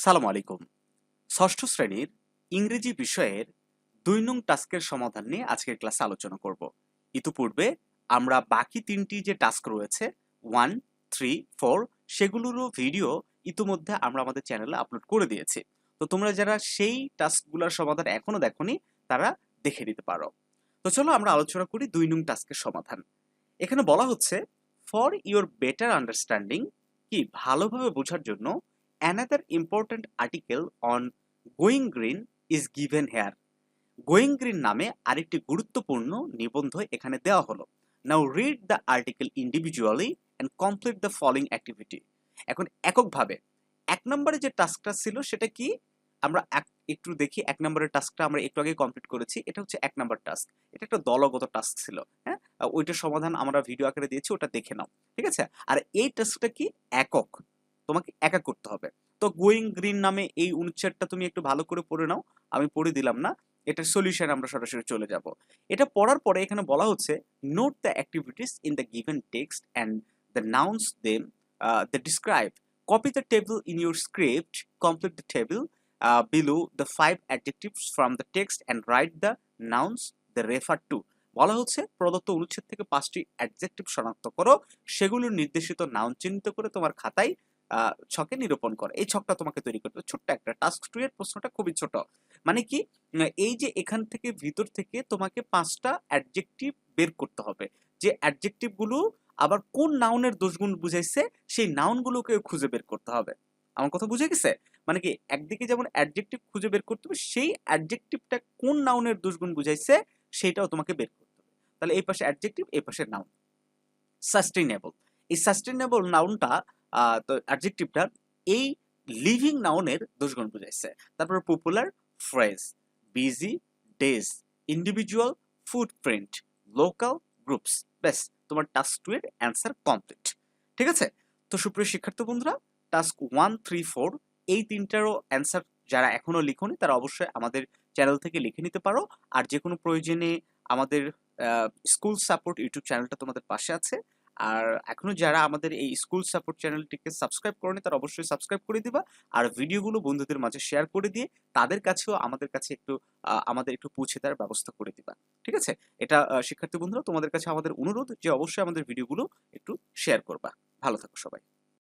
সালাম আলাইকুম। ষষ্ঠ শ্রেণীর ইংরেজি বিষয়ের ২ নং টাস্কের সমাধান নিয়ে আজকের ক্লাসে আলোচনা করব। ইতিপূর্বে আমরা বাকি ৩টি যে টাস্ক রয়েছে ১, ৩, ৪ সেগুলোরও ভিডিও ইতিমধ্যে আমরা আমাদের চ্যানেলে আপলোড করে দিয়েছি। তো তোমরা যারা সেই টাস্কগুলোর সমাধান এখনো দেখোনি তারা দেখে নিতে পারো। তো চলো আমরা আলোচনা করি ২ নং টাস্কের সমাধান। এখানে বলা হচ্ছে ফর ইওর বেটার আন্ডারস্ট্যান্ডিং কি ভালোভাবে বোঝার জন্য another important article on going green is given here. Going green নামে আরেকটি গুরুত্বপূর্ণ নিবন্ধ এখানে দেওয়া হলো। Now read the article individually and complete the following activity. এখন এককভাবে ১ নম্বরে যে টাস্কটা ছিল সেটা কি আমরা একটু দেখি। ১ নম্বরের টাস্কটা আমরা একটু আগে কমপ্লিট করেছি। এটা হচ্ছে ১ নম্বর টাস্ক। এটা একটা দলগত টাস্ক ছিল। হ্যাঁ? ওইটার সমাধান আমরা ভিডিও আকারে দিয়েছি, ওটা দেখে নাও। ঠিক আছে? আর এই টাস্কটা কি একক। তোমাকে একা করতে হবে। তো গোয়িং গ্রিন নামে এই অনুচ্ছেদটা তুমি একটু ভালো করে পড়ে নাও। আমি পড়ে দিলাম না। এটার সলিউশন আমরা সরাসরি চলে যাব। এটা পড়ার পরে এখানে বলা হচ্ছে note the activities in the given text and the nouns them the describe. Copy the table in your script, complete the table below the 5 adjectives from the text and write the nouns they refer to. বলা হচ্ছে প্রদত্ত অনুচ্ছেদ থেকে 5টি adjective শনাক্ত করো, সেগুলোর নির্দেশিত নাউন চিহ্নিত করে তোমার খাতায় ছকে নিরূপণ করো। এই ছকটা তোমাকে তৈরি করতে হবে। ছোট্ট একটা টাস্ক 2 এর প্রশ্নটা খুবই ছোট। মানে কি এই যে এখান থেকে ভিতর থেকে তোমাকে 5টা অ্যাডজেক্টিভ বের করতে হবে। যে অ্যাডজেক্টিভ গুলো আবার কোন নাউনের দোষগুণ বুঝাইছে সেই নাউনগুলোকে খুঁজে বের করতে হবে। আমার কথা বুঝে গেছে? মানে কি একদিকে যেমন অ্যাডজেক্টিভ খুঁজে বের করতে হবে, সেই অ্যাডজেক্টিভটা কোন নাউনের দোষগুণ বুঝাইছে সেইটাও তোমাকে বের করতে হবে। তাহলে এই পাশে অ্যাডজেক্টিভ, এই পাশে নাউন। সাস্টেইনেবল। এই সাস্টেইনেবল নাউনটা তো অ্যাডজেক্টিভটা এই লিভিং নাউনের দোষগুণ বুঝাইছে। তারপর popular phrase, busy days, individual footprint, local groups. ব্যাস তোমার টাস্ক 2 এর অ্যান্সার কমপ্লিট। ঠিক আছে? তো সুপ্রিয় শিক্ষার্থী বন্ধুরা, টাস্ক 1, 3, 4 এই ৩টারও অ্যান্সার যারা এখনো লিখোনি তারা অবশ্যই আমাদের চ্যানেল থেকে লিখে নিতে পারো। আর যেকোনো প্রয়োজনে আমাদের স্কুল সাপোর্ট ইউটিউব চ্যানেলটা তোমাদের পাশে আছে। আর এখনো যারা আমাদের এই স্কুল সাপোর্ট চ্যানেলটিকে সাবস্ক্রাইব করনি তারা অবশ্যই সাবস্ক্রাইব করে দিবা। আর ভিডিওগুলো বন্ধুদের মাঝে শেয়ার করে দিয়ে তাদের কাছেও আমাদের কাছে একটু আমাদের একটু পৌঁছে দেওয়ার ব্যবস্থা করে দিবা। ঠিক আছে? এটা শিক্ষার্থী বন্ধুরা তোমাদের কাছে আমাদের অনুরোধ যে অবশ্যই আমাদের ভিডিওগুলো একটু শেয়ার করবা। ভালো থাকো সবাই।